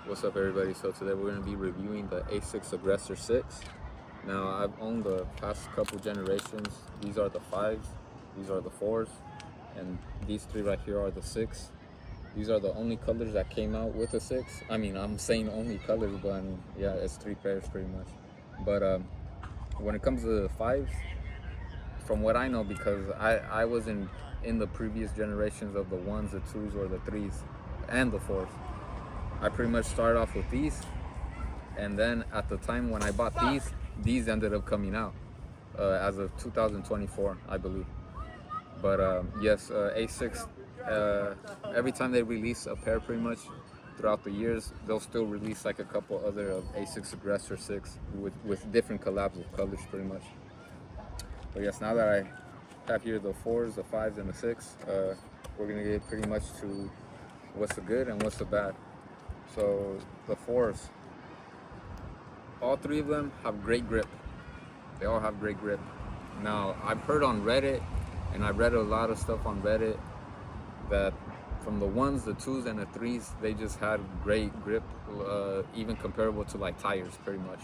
What's up, everybody? So today we're going to be reviewing the Asics Aggressor 6. Now, I've owned the past couple generations. These are the 5s, these are the 4s, and these 3 right here are the 6. These are the only colors that came out with the 6. I mean, I'm saying only colors, but I mean, yeah, it's 3 pairs pretty much. But when it comes to the 5s, from what I know, because I was in the previous generations of the 1s, the 2s, or the 3s, and the 4s. I pretty much started off with these, and then at the time when I bought these ended up coming out as of 2024, I believe. But yes, Asics, every time they release a pair, pretty much throughout the years, they'll still release like a couple other of Asics Aggressor 6 with different collabs of colors, pretty much. But yes, now that I have here the 4s, the 5s, and the 6, we're gonna get pretty much to what's the good and what's the bad. So the 4s, all 3 of them have great grip. They all have great grip. Now, I've heard on Reddit, and I've read a lot of stuff on Reddit, that from the 1s, the 2s, and the 3s, they just had great grip, even comparable to like tires, pretty much.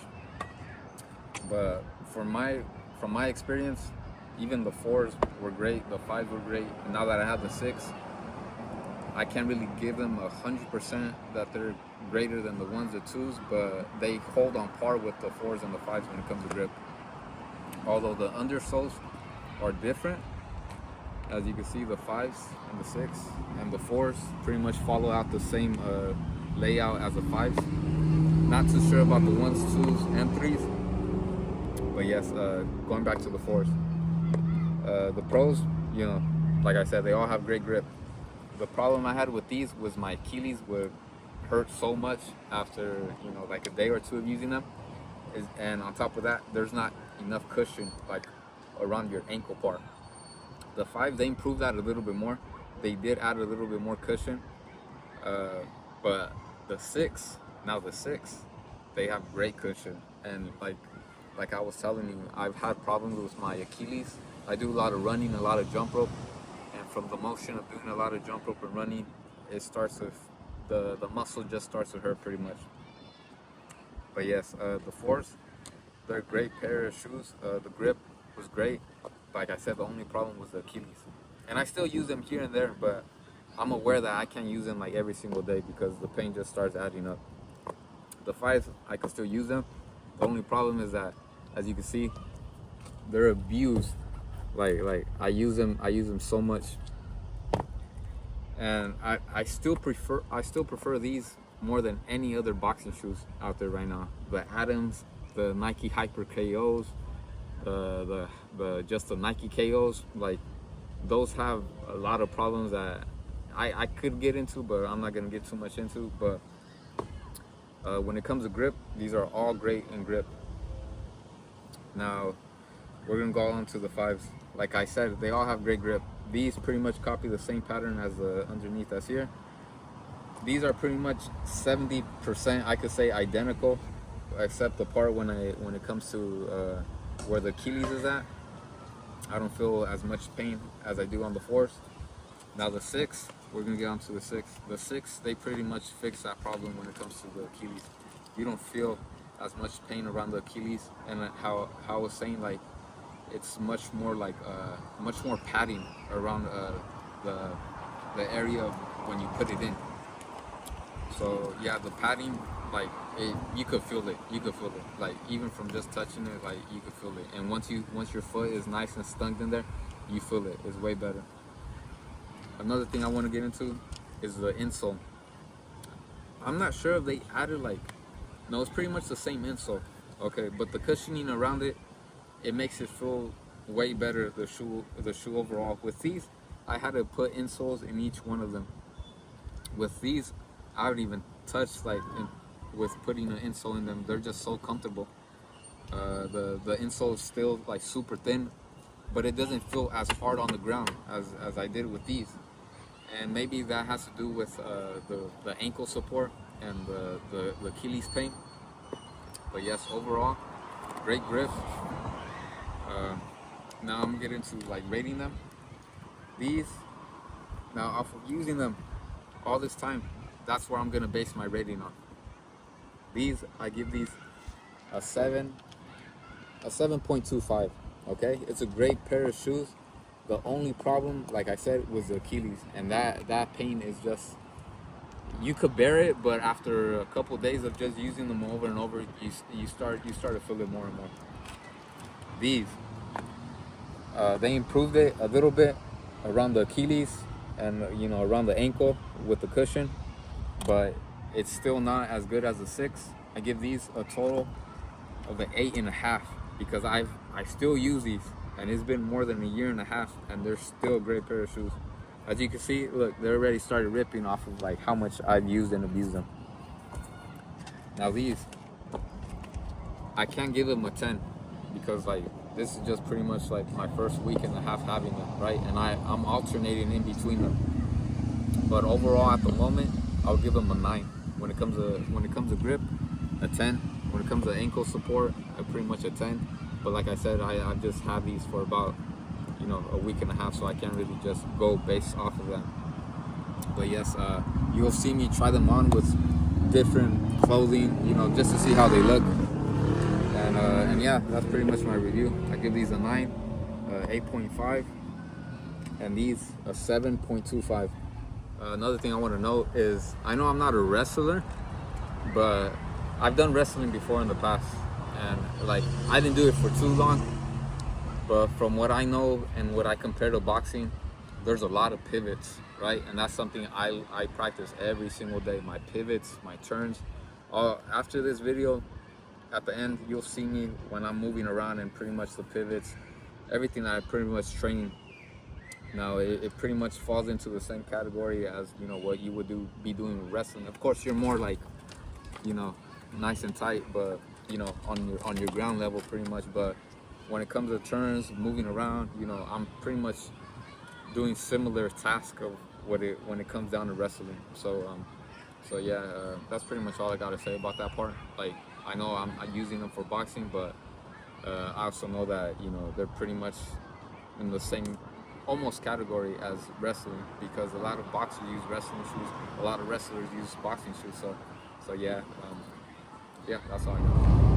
But from my experience, even the 4s were great, the 5s were great, and now that I have the 6, I can't really give them 100% that they're greater than the 1s, the 2s, but they hold on par with the 4s and the 5s when it comes to grip. Although the undersoles are different, as you can see, the 5s and the 6 and the 4s pretty much follow out the same layout as the 5s. Not too sure about the 1s, 2s, and 3s, but yes, going back to the 4s. The pros, like I said, they all have great grip. The problem I had with these was my Achilles would hurt so much after, like a day or 2 of using them. And on top of that, there's not enough cushion like around your ankle part. The 5, they improved that a little bit more. They did add a little bit more cushion. But the 6, they have great cushion. And like I was telling you, I've had problems with my Achilles. I do a lot of running, a lot of jump rope. And from the motion of doing a lot of jump rope and running, it starts with the muscle just starts to hurt pretty much. But yes, the 4s, they're a great pair of shoes. The grip was great. Like I said, the only problem was the Achilles. And I still use them here and there, but I'm aware that I can't use them like every single day because the pain just starts adding up. The 5s, I can still use them. The only problem is that, as you can see, they're abused. Like I use them so much, and I still prefer these more than any other boxing shoes out there right now. The Adams, the Nike Hyper KOs, the just the Nike KOs, like those have a lot of problems that I could get into, but I'm not gonna get too much into. But when it comes to grip, these are all great in grip. Now we're gonna go on to the 5s. Like I said, they all have great grip. These pretty much copy the same pattern as the underneath that's here. These are pretty much 70%, I could say, identical, except the part when it comes to where the Achilles is at. I don't feel as much pain as I do on the 4s. Now the 6, we're gonna get on to the 6. The 6, they pretty much fix that problem when it comes to the Achilles. You don't feel as much pain around the Achilles, and how I was saying, like, it's much more like much more padding around the area of when you put it in. So yeah, the padding, like you could feel it. Like even from just touching it, like you could feel it. And once your foot is nice and stuck in there, you feel it. It's way better. Another thing I want to get into is the insole. I'm not sure if they added no, it's pretty much the same insole. Okay, but the cushioning around it makes it feel way better, the shoe overall. With these, I had to put insoles in each one of them. With these, I would even touch with putting an insole in them. They're just so comfortable. The insole is still like super thin, but it doesn't feel as hard on the ground as I did with these. And maybe that has to do with the ankle support and the Achilles pain. But yes, overall, great grip. Now I'm getting to rating them. These, now off of using them all this time, that's where I'm gonna base my rating on. These, I give these a 7.25. Okay, it's a great pair of shoes. The only problem, like I said, was the Achilles, and that pain is just, you could bear it, but after a couple of days of just using them over and over, you start to feel it more and more. These, they improved it a little bit around the Achilles and around the ankle with the cushion, but it's still not as good as the 6. I give these a total of an 8.5 because I still use these, and it's been more than a year and a half, and they're still a great pair of shoes. As you can see, look, they already started ripping off of like how much I've used and abused them. Now these, I can't give them a 10 because like this is just pretty much like my first week and a half having them, right? And I'm alternating in between them. But overall, at the moment, I'll give them a 9. When it comes to grip, a 10. When it comes to ankle support, pretty much a 10. But like I said, I've just had these for about a week and a half, so I can't really just go based off of them. But yes, you'll see me try them on with different clothing, just to see how they look. And yeah, that's pretty much my review. I give these a 9, 8.5, and these a 7.25. Another thing I want to note is, I know I'm not a wrestler, but I've done wrestling before in the past, and like I didn't do it for too long, but from what I know and what I compare to boxing, there's a lot of pivots, right? And that's something I practice every single day. My pivots, my turns. After this video, at the end, you'll see me when I'm moving around, and pretty much the pivots, everything that I pretty much train. Now it pretty much falls into the same category as what you would be doing with wrestling. Of course, you're more like nice and tight, but on your ground level pretty much. But when it comes to turns, moving around, I'm pretty much doing similar tasks of when it comes down to wrestling. So yeah, that's pretty much all I gotta say about that part. Like, I know I'm using them for boxing, but I also know that they're pretty much in the same almost category as wrestling, because a lot of boxers use wrestling shoes, a lot of wrestlers use boxing shoes. So yeah, yeah, that's all I got.